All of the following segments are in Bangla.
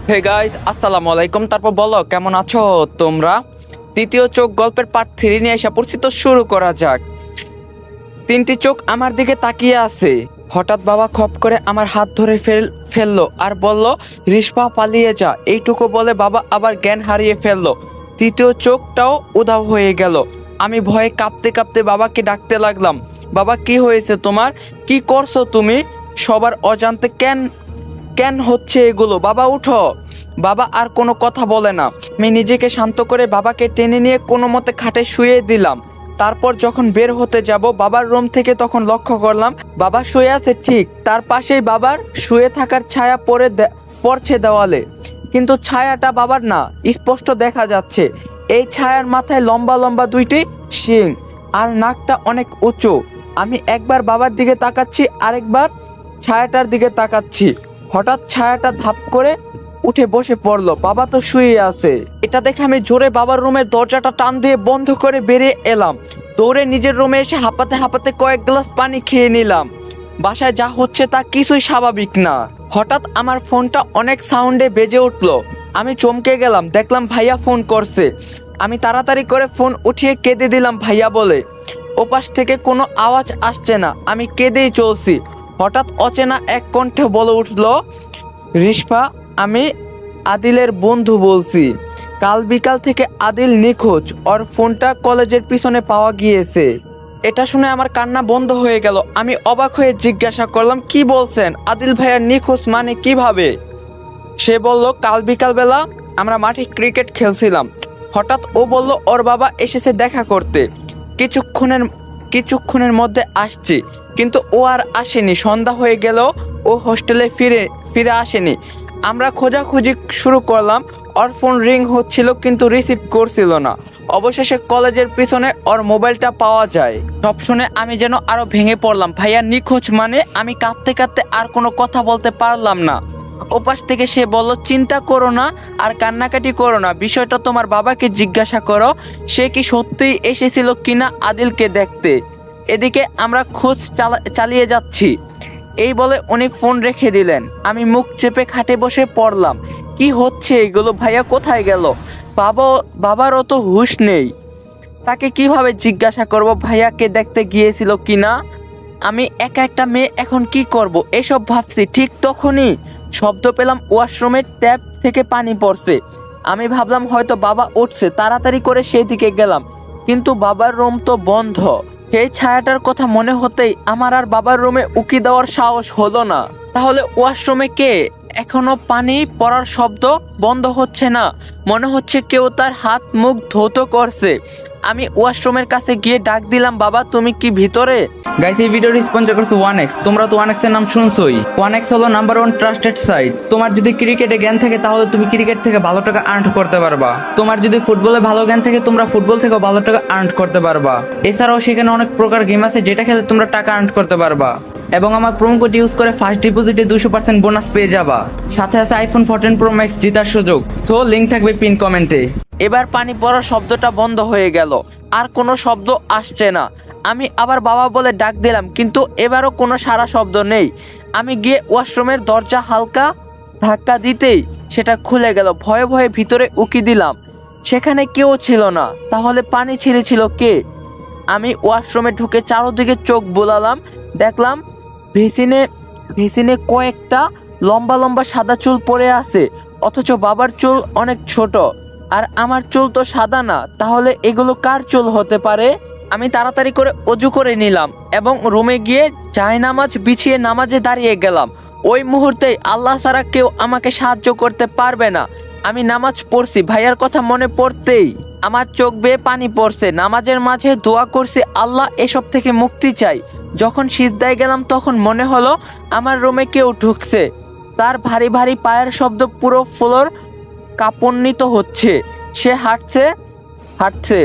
হে গাইস, আসসালামু আলাইকুম। তারপর বলো কেমন আছো তোমরা। তৃতীয় চোখ গল্পের পার্ট 3 নিয়ে এসে পড়ছি, তো শুরু করা যাক। তিনটি চোখ আমার দিকে তাকিয়ে আছে। হঠাৎ বাবা খপ করে আমার হাত ধরে ফেললো আর বলল, রিস্পা পালিয়ে যা। এইটুকু বলে বাবা আবার জ্ঞান হারিয়ে ফেললো। তৃতীয় চোখটাও উধাও হয়ে গেল। আমি ভয়ে কাঁপতে কাঁপতে বাবাকে ডাকতে লাগলাম, বাবা কি হয়েছে তোমার, কি করছো তুমি? সবার অজান্তে কেন কেন হচ্ছে এগুলো? বাবা উঠো। বাবা আর কোনো কথা বলে না। আমি নিজেকে শান্ত করে বাবাকে টেনে নিয়ে কোনো মতে খাটে শুয়ে দিলাম। তারপর যখন বের হতে যাব বাবার রুম থেকে, তখন লক্ষ্য করলাম বাবা শুয়ে আছে, ঠিক তার পাশেই বাবার শুয়ে থাকার ছায়া পড়ছে দেওয়ালে। কিন্তু ছায়াটা বাবার না, স্পষ্ট দেখা যাচ্ছে। এই ছায়ার মাথায় লম্বা লম্বা দুইটি শিং আর নাকটা অনেক উঁচু। আমি একবার বাবার দিকে তাকাচ্ছি, আরেকবার ছায়াটার দিকে তাকাচ্ছি। হঠাৎ ছায়াটা ধাপ করে উঠে বসে পড়লো। বাবা তো শুয়ে আছে। এটা দেখে আমি জোরে বাবার রুমের দরজাটা টান দিয়ে বন্ধ করে বেরিয়ে এলাম। দৌড়ে নিজের রুমে এসে হাঁপাতে হাঁপাতে কয়েক গ্লাস পানি খেয়ে নিলাম। বাসায় যা হচ্ছে তা কিছুই স্বাভাবিক না। হঠাৎ আমার ফোনটা অনেক সাউন্ডে বেজে উঠলো। আমি চমকে গেলাম, দেখলাম ভাইয়া ফোন করছে। আমি তাড়াতাড়ি করে ফোন উঠিয়ে কেঁদে দিলাম ভাইয়া বলে। ওপাশ থেকে কোনো আওয়াজ আসছে না, আমি কেঁদেই চলছি। হঠাৎ অচেনা এক কণ্ঠে বলে উঠলো, রিস্পা, আমি আদিলের বন্ধু বলছি। কাল বিকাল থেকে আদিল নিখোঁজ, ওর ফোনটা কলেজের পিছনে পাওয়া গিয়েছে। এটা শুনে আমার কান্না বন্ধ হয়ে গেল। আমি অবাক হয়ে জিজ্ঞাসা করলাম, কি বলছেন? আদিল ভাইয়া নিখোঁজ মানে কিভাবে? সে বলল, কাল বিকাল বেলা আমরা মাঠে ক্রিকেট খেলছিলাম। হঠাৎ ও বলল ওর বাবা এসেছে দেখা করতে, কিছুক্ষণের মধ্যে আসছি। কিন্তু ও আর আসেনি। সন্ধ্যা হয়ে গেল, ও হোস্টেলে ফিরে আসেনি। আমরা খোঁজাখুঁজি শুরু করলাম। ওর ফোন রিং হচ্ছিল কিন্তু রিসিভ করছিল না। অবশেষে কলেজের পিছনে ওর মোবাইলটা পাওয়া যায়। সব শুনে আমি যেন আরো ভেঙে পড়লাম। ভাইয়া নিখোঁজ মানে? আমি কাঁদতে কাঁদতে আর কোনো কথা বলতে পারলাম না। ওপাশ থেকে সে বলল, চিন্তা করো না আর কান্নাকাটি করো না, বিষয়টা তোমার বাবাকে জিজ্ঞাসা করো, সে কি সত্যিই এসেছিল কিনা আদিলকে দেখতে। এদিকে আমরা খোঁজ চালিয়ে যাচ্ছি। এই বলে উনি ফোন রেখে দিলেন। আমি মুখ চেপে খাটে বসে পড়লাম। কি হচ্ছে এগুলো? ভাইয়া কোথায় গেল? বাবারও তো হুঁশ নেই। তাকে কিভাবে জিজ্ঞাসা করব ভাইয়াকে দেখতে গিয়েছিল কিনা? আমি একা একটা মেয়ে, এখন কি করব এসব ভাবছি। ঠিক তখনই শব্দ পেলাম, ওয়াশরুমের ট্যাপ থেকে পানি পড়ছে। আমি ভাবলাম হয়তো বাবা উঠছে, তাড়াতাড়ি করে সেই দিকে গেলাম। কিন্তু বাবার রুম তো বন্ধ। সেই ছায়াটার কথা মনে হতেই আমার আর বাবার রুমে উকি দেওয়ার সাহস হলো না। তাহলে ওয়াশরুমে কে? এখনো পানি পড়ার শব্দ বন্ধ হচ্ছে না। মনে হচ্ছে কেউ তার হাত মুখ ধৌত করছে। আমি ওয়াশরুমের কাছে গিয়ে ডাক দিলাম, বাবা তুমি কি ভিতরে? গাইস, এই ভিডিওটি স্পন্সর করছে 1x। তোমরা তো 1x এর নাম শুনছোই। 1x হলো নাম্বার 1 ট্রাস্টেড সাইট। তোমার যদি ক্রিকেটে জ্ঞান থাকে তাহলে তুমি ক্রিকেট থেকে ভালো টাকা আর্ন করতে পারবা। তোমার যদি ফুটবলে ভালো জ্ঞান থাকে তোমরা ফুটবল থেকে ভালো টাকা আর্ন করতে পারবা। এছাড়াও সেখানে অনেক প্রকার গেম আছে যেটা খেলে তোমরা টাকা আর্ন করতে পারবা। এবং আমার প্রোমো কোড ইউজ করে ফার্স্ট ডিপোজিটে 200% বোনাস পেয়ে যাবা। সাথে আছে আইফোন 14 প্রো ম্যাক্স জেতার সুযোগ। সো লিংক থাকবে পিন কমেন্টে। এবার পানি পড়ার শব্দটা বন্ধ হয়ে গেল, আর কোনো শব্দ আসছে না। আমি আবার বাবা বলে ডাক দিলাম, কিন্তু এবারও কোনো সারা শব্দ নেই। আমি গিয়ে ওয়াশরুমের দরজা হালকা ধাক্কা দিতেই সেটা খুলে গেল। ভয়ে ভয়ে ভিতরে উকি দিলাম, সেখানে কেউ ছিল না। তাহলে পানি ছেড়েছিল কে? আমি ওয়াশরুমে ঢুকে চারদিকে চোখ বোলালাম। দেখলাম ভিসিনে কয়েকটা লম্বা লম্বা সাদা চুল পড়ে আছে, অথচ বাবার চুল অনেক ছোট আর আমার চুল তো সাদা না। তাহলে এগুলো কার চুল হতে পারে? আমি তাড়াতাড়ি করে অজু করে নিলাম এবং রুমে গিয়ে জায়নামাজ বিছিয়ে নামাজে দাঁড়িয়ে গেলাম। ওই মুহূর্তেই আল্লাহ ছাড়া কেউ আমাকে সাহায্য করতে পারবে না। আমি নামাজ পড়ছি, ভাইয়ার কথা মনে পড়তেই আমার চোখ বেয়ে পানি পড়ছে। নামাজের মাঝে দোয়া করছি, আল্লাহ এসব থেকে মুক্তি চাই। যখন সিজদায় গেলাম তখন মনে হলো আমার রুমে কেউ ঢুকছে। তার ভারী ভারী পায়ের শব্দ পুরো ফ্লোর কাঁপান্বিত হচ্ছে। সে হাঁটছে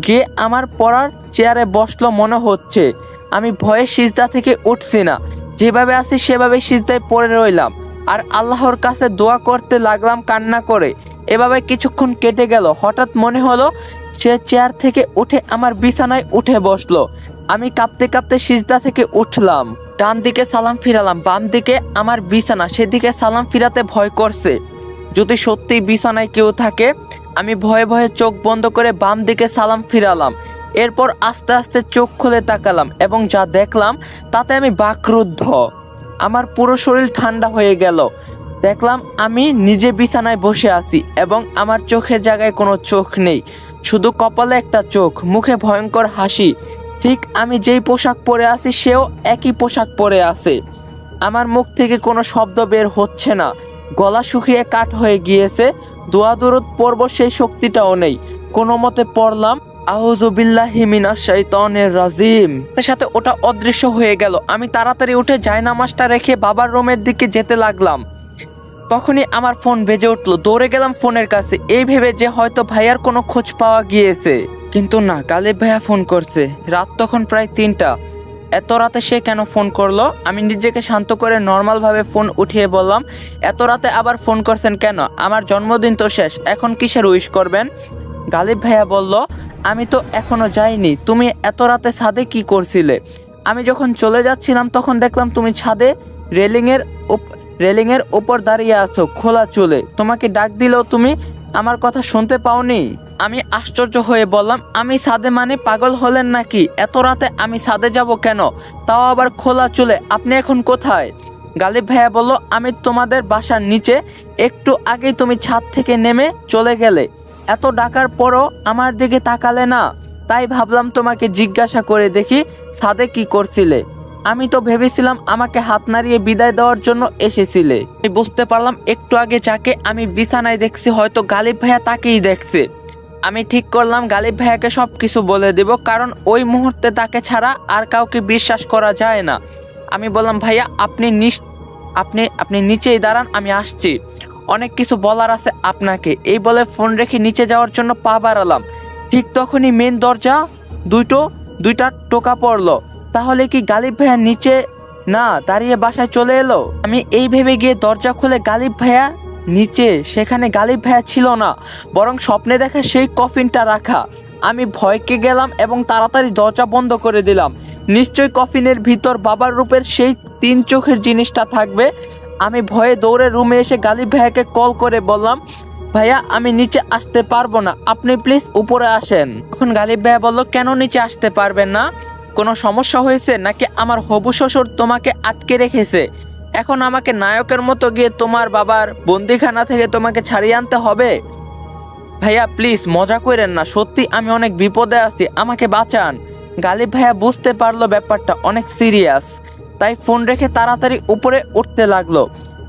গিয়ে আমার পড়ার চেয়ারে বসলো মনে হচ্ছে। আমি ভয়ে সিজদা থেকে উঠছি না, যেভাবে আছি সেভাবে সিজদায় পড়ে রইলাম আর আল্লাহর কাছে দোয়া করতে লাগলাম কান্না করে। এভাবে কিছুক্ষণ কেটে গেল। হঠাৎ মনে হলো সে চেয়ার থেকে উঠে আমার বিছানায় উঠে বসলো। আমি কাঁপতে কাঁপতে সিজদা থেকে উঠলাম। ডান দিকে সালাম ফিরালাম, বাম দিকে আমার বিছানা, সেদিকে সালাম ফিরাতে ভয় করছে। যদি সত্যি বিছানায় কেউ থাকে। আমি ভয়ে ভয়ে চোখ বন্ধ করে বাম দিকে সালাম ফিরালাম। এরপর আস্তে আস্তে চোখ খুলে তাকালাম এবং যা দেখলাম তাতে আমি বাকরুদ্ধ। আমার পুরো শরীর ঠান্ডা হয়ে গেল। দেখলাম আমি নিজে বিছানায় বসে আছি এবং আমার চোখের জায়গায় কোনো চোখ নেই, শুধু কপালে একটা চোখ, মুখে ভয়ঙ্কর হাসি। ঠিক আমি যেই পোশাক পরে আছি সেও একই পোশাক পরে আছে। আমার মুখ থেকে কোনো শব্দ বের হচ্ছে না, গলা শুকিয়ে কাঠ হয়ে গিয়েছে। দোয়া দরুদ পড়ব সেই শক্তিটাও নেই। কোনো মতে পড়লাম আউযু বিল্লাহি মিনাশ শাইতানির রাজিম। সাথে সাথে ওটা অদৃশ্য হয়ে গেল। আমি তাড়াতাড়ি উঠে জায়নামাজটা রেখে বাবার রুমের দিকে যেতে লাগলাম। তখনই আমার ফোন বেজে উঠলো। দৌড়ে গেলাম ফোনের কাছে, এই ভেবে যে হয়তো ভাইয়ার কোনো খোঁজ পাওয়া গিয়েছে। কিন্তু না, গালিব ভাইয়া ফোন করছে। রাত তখন প্রায় 3টা। এত রাতে সে কেন ফোন করলো? আমি নিজেকে শান্ত করে নর্মালভাবে ফোন উঠিয়ে বললাম, এত রাতে আবার ফোন করছেন কেন? আমার জন্মদিন তো শেষ, এখন কিসের উইশ করবেন? গালিব ভাইয়া বলল, আমি তো এখনো যাইনি। তুমি এত রাতে ছাদে কি করছিলে? আমি যখন চলে যাচ্ছিলাম তখন দেখলাম তুমি ছাদে রেলিংয়ের উপর দাঁড়িয়ে আছো খোলা চুলে। তোমাকে ডাক দিলেও তুমি আমার কথা শুনতে পাওনি। আমি আশ্চর্য হয়ে বললাম, আমি ছাদে মানে পাগল হলেন নাকি? এত রাতে আমি ছাদে যাব কেন, তাও আবার খোলা চুলে? আপনি এখন কোথায়? গালিব ভাইয়া বলল, আমি তোমাদের বাসার নিচে। একটু আগেই তুমি ছাদ থেকে নেমে চলে গেলে। এত ডাকার পরও আমার দিকে তাকালে না, তাই ভাবলাম তোমাকে জিজ্ঞাসা করে দেখি ছাদে কি করছিলে। আমি তো ভেবেছিলাম আমাকে হাত নাড়িয়ে বিদায় দেওয়ার জন্য এসেছিলে। আমি বুঝতে পারলাম একটু আগে যাকে আমি বিছানায় দেখছি হয়তো গালিব ভাইয়া তাকেই দেখছে। আমি ঠিক করলাম গালিব ভাইয়াকে সব কিছু বলে দেব, কারণ ওই মুহূর্তে তাকে ছাড়া আর কাউকে বিশ্বাস করা যায় না। আমি বললাম, ভাইয়া আপনি নিচেই দাঁড়ান, আমি আসছি, অনেক কিছু বলার আছে আপনাকে। এই বলে ফোন রেখে নিচে যাওয়ার জন্য পা বাড়ালাম। ঠিক তখনই মেন দরজা দুইটা টোকা পড়লো। তাহলে কি গালিব ভাইয়া নিচে না দাঁড়িয়ে বাসায় চলে এলো? আমি এই ভেবে গিয়ে দরজা খুলে গালিব ভাইয়া নিচে। সেখানে গালিব ভাইয়া ছিল না, বরং স্বপ্নে দেখা সেই কফিনটা রাখা। আমি ভয়কে গেলাম এবং তাড়াতাড়ি দরজা বন্ধ করে দিলাম। নিশ্চয়ই কফিনের ভিতর বাবার রূপের সেই 3 চোখের জিনিসটা থাকবে। আমি ভয়ে দৌড়ে রুমে এসে গালিব ভাইয়াকে কল করে বললাম, ভাইয়া আমি নিচে আসতে পারবো না, আপনি প্লিজ উপরে আসেন। তখন গালিব ভাইয়া বলল, কেন নিচে আসতে পারবেন না? কোনো সমস্যা হয়েছে নাকি আমার হবু শ্বশুর তোমাকে আটকে রেখেছে? এখন আমাকে নায়কের মতো গিয়ে তোমার বাবার বন্দিখানা থেকে তোমাকে ছাড়িয়ে আনতে হবে? ভাইয়া প্লিজ মজা করেন না, সত্যি আমি অনেক বিপদে আছি, আমাকে বাঁচান। গালিব ভাইয়া বুঝতে পারলো ব্যাপারটা অনেক সিরিয়াস, তাই ফোন রেখে তাড়াতাড়ি উপরে উঠতে লাগলো।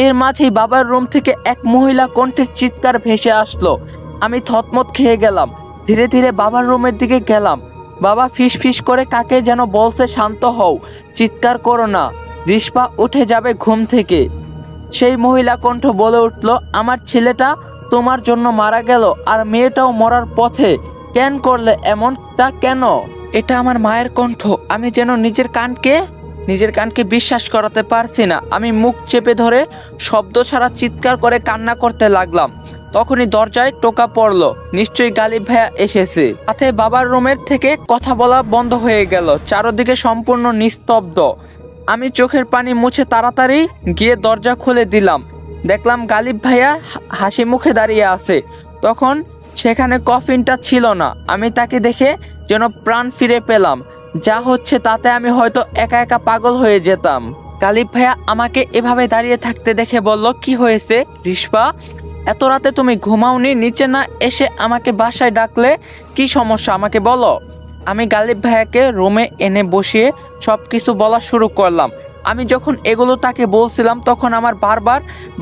এর মাঝেই বাবার রুম থেকে এক মহিলা কণ্ঠের চিৎকার ভেসে আসলো। আমি থতমত খেয়ে গেলাম। ধীরে ধীরে বাবার রুমের দিকে গেলাম। বাবা ফিস ফিস করে কাকে যেন বলছে, শান্ত হও, চিৎকার করো না, রিস্পা উঠে যাবে ঘুম থেকে। সেই মহিলা কণ্ঠ বলে উঠল, আমার ছেলেটা তোমার জন্য মারা গেল আর মেয়েটাও মরার পথে। কেন করলে এমনটা কেন? এটা আমার মায়ের কণ্ঠ। আমি যেন নিজের কানকে বিশ্বাস করাতে পারছি না। আমি মুখ চেপে ধরে শব্দ ছাড়া চিৎকার করে কান্না করতে লাগলাম। তখনই দরজায় টোকা পড়লো। নিশ্চয়ই গালিব ভাইয়া এসেছে। সাথে বাবার রুমের থেকে কথা বলা বন্ধ হয়ে গেল। চারদিকে সম্পূর্ণ নিস্তব্ধ। আমি চোখের পানি মুছে তাড়াতাড়ি গিয়ে দরজা খুলে দিলাম। দেখলাম গালিব ভাইয়া হাসি মুখে দাঁড়িয়ে আছে। তখন সেখানে কফিনটা ছিল না। আমি তাকে দেখে যেন প্রাণ ফিরে পেলাম। যা হচ্ছে তাতে আমি হয়তো একা একা পাগল হয়ে যেতাম। গালিব ভাইয়া আমাকে এভাবে দাঁড়িয়ে থাকতে দেখে বলল, কি হয়েছে রিস্পা? এত রাতে তুমি ঘুমাওনি? নিচে না এসে আমাকে বাসায় ডাকলে, কি সমস্যা আমাকে বলো। আমি গালিব ভাইয়াকে রুমে এনে বসিয়ে সব কিছু বলা শুরু করলাম। আমি যখন এগুলো তাকে বলছিলাম তখন আমার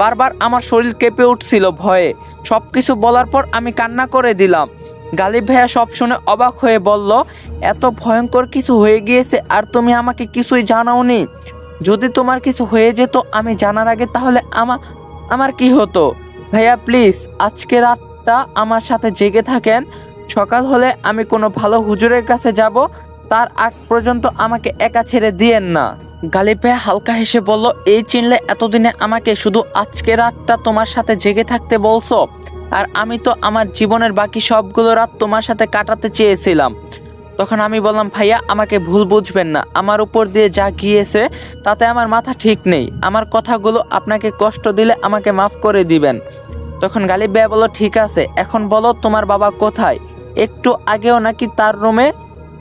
বারবার আমার শরীর কেঁপে উঠছিল ভয়ে। সব কিছু বলার পর আমি কান্না করে দিলাম। গালিব ভাইয়া সব শুনে অবাক হয়ে বলল, এত ভয়ঙ্কর কিছু হয়ে গিয়েছে আর তুমি আমাকে কিছুই জানাওনি? যদি তোমার কিছু হয়ে যেত আমি জানার আগে, তাহলে আমার কি হতো? ভাইয়া প্লিজ আজকে রাতটা আমার সাথে জেগে থাকেন। সকাল হলে আমি কোনো ভালো হুজুরের কাছে যাব, তার আগ পর্যন্ত আমাকে একা ছেড়ে দিয়েন না। গালিব ভাইয়া হালকা হেসে বলল, এই চিনলে এতদিনে আমাকে শুধু আজকে রাতটা তোমার সাথে জেগে থাকতে বলছো? আর আমি তো আমার জীবনের বাকি সবগুলো রাত তোমার সাথে কাটাতে চেয়েছিলাম। তখন আমি বললাম, ভাইয়া আমাকে ভুল বুঝবেন না, আমার উপর দিয়ে যা গিয়েছে তাতে আমার মাথা ঠিক নেই। আমার কথাগুলো আপনাকে কষ্ট দিলে আমাকে মাফ করে দিবেন। তখন গালিব ভাইয়া বলল, ঠিক আছে, এখন বলো তোমার বাবা কোথায়? একটু আগেও নাকি তার রুমে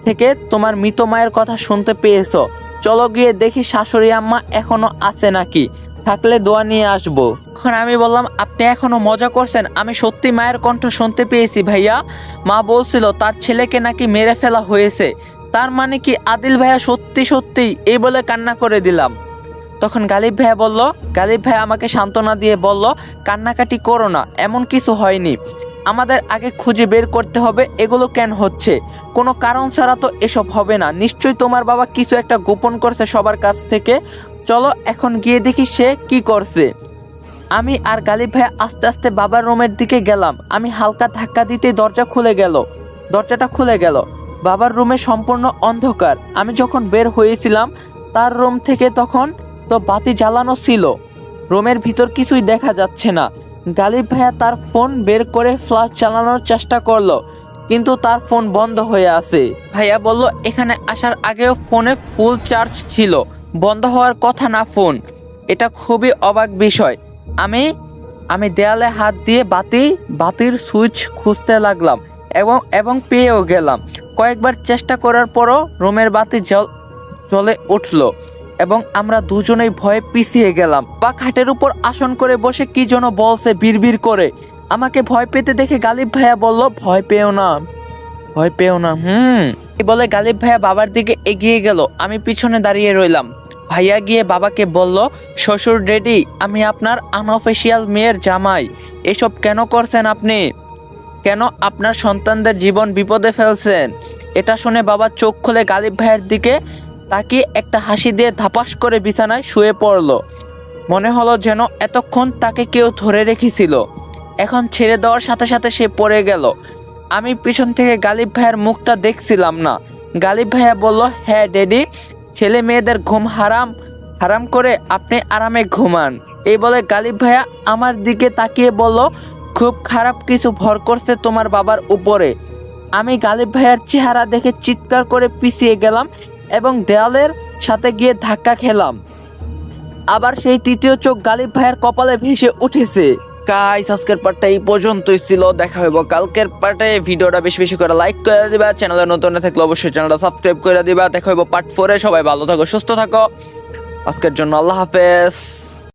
থেকে তোমার মৃত মায়ের কথা শুনতে পেয়েছো। চলো গিয়ে দেখি শাশুড়ি আম্মা এখনো আছে নাকি, থাকলে দোয়া নিয়ে আসবো। এখন আমি বললাম, আপনি এখনো মজা করছেন? আমি সত্যি মায়ের কণ্ঠ শুনতে পেয়েছি ভাইয়া। মা বলছিল তার ছেলেকে নাকি মেরে ফেলা হয়েছে। তার মানে কি আদিল ভাইয়া সত্যি সত্যি? এই বলে কান্না করে দিলাম। তখন গালিব ভাইয়া আমাকে সান্ত্বনা দিয়ে বলল, কান্নাকাটি করো না, এমন কিছু হয়নি। আমাদের আগে খুঁজে বের করতে হবে এগুলো কেন হচ্ছে। কোনো কারণ ছাড়া তো এসব হবে না। নিশ্চয়ই তোমার বাবা কিছু একটা গোপন করছে সবার কাছ থেকে। চলো এখন গিয়ে দেখি সে কি করছে। আমি আর গালিব ভাইয়া আস্তে আস্তে বাবার রুমের দিকে গেলাম। আমি হালকা ধাক্কা দিতেই দরজাটা খুলে গেল। বাবার রুমে সম্পূর্ণ অন্ধকার। আমি যখন বের হয়েছিলাম তার রুম থেকে তখন তো বাতি জ্বালানো ছিল। রুমের ভিতর কিছুই দেখা যাচ্ছে না। গালিব ভাইয়া তার ফোন বের করে ফ্ল্যাশ চালানোর চেষ্টা করলো, কিন্তু তার ফোন বন্ধ হয়ে আছে। ভাইয়া বলল, এখানে আসার আগেও ফোনে ফুল চার্জ ছিল, বন্ধ হওয়ার কথা না ফোন। এটা খুবই অবাক বিষয়। আমি দেয়ালে হাত দিয়ে বাতির সুইচ খুঁজতে লাগলাম এবং পেয়েও গেলাম। কয়েকবার চেষ্টা করার পরও রুমের বাতি জ্বলে উঠলো এবং আমরা দুজনেই ভয়ে পিছিয়ে গেলাম। বা খাটের উপর আসন করে বসে কি যেন বলছে বিড়বিড় করে। আমাকে ভয় পেতে দেখে গালিব ভাইয়া বলল, ভয় পেও না। এই বলে গালিব ভাইয়া বাবার দিকে এগিয়ে গেল। আমি পিছনে দাঁড়িয়ে রইলাম। ভাইয়া গিয়ে বাবাকে বলল, শ্বশুর ড্যাডি, আমি আপনার আনঅফিসিয়াল মেয়ের জামাই। এসব কেন করছেন আপনি? কেন আপনার সন্তানদের জীবন বিপদে ফেলছেন? এটা শুনে বাবা চোখ খুলে গালিব ভাইয়ের দিকে তাকিয়ে একটা হাসি দিয়ে ধাপাস করে বিছানায় শুয়ে পড়ল। মনে হলো যেন এতক্ষণ তাকে কেউ ধরে রেখেছিল, এখন ছেড়ে দেওয়ার সাথে সাথে সে পড়ে গেল। আমি পিছন থেকে গালিব ভাইয়ের মুখটা দেখছিলাম না। গালিব ভাইয়া বলল, হ্যাঁ ড্যাডি, ছেলে মেয়েদের ঘুম হারাম করে আপনি আরামে ঘুমান। এই বলে গালিব ভাইয়া আমার দিকে তাকিয়ে বলল, খুব খারাপ কিছু ভর করছে তোমার বাবার উপরে। আমি গালিব ভাইয়ার চেহারা দেখে চিৎকার করে পিছিয়ে গেলাম এবং দেয়ালের সাথে গিয়ে ধাক্কা খেলাম। আবার সেই তৃতীয় চোখ গালিব ভাইয়ের কপালে ভেসে উঠেছে। গাইস, আজকের পার্টটা এই পর্যন্তই ছিল। দেখা হইব কালকের পার্টে। ভিডিওটা বেশি বেশি করে লাইক করে দিবা, চ্যানেলে নতুন থাকলে অবশ্যই চ্যানেলটা সাবস্ক্রাইব করে দিবা। দেখা হইব পার্ট 4-এ। সবাই ভালো থাকো, সুস্থ থাকো। আজকের জন্য আল্লাহ হাফেজ।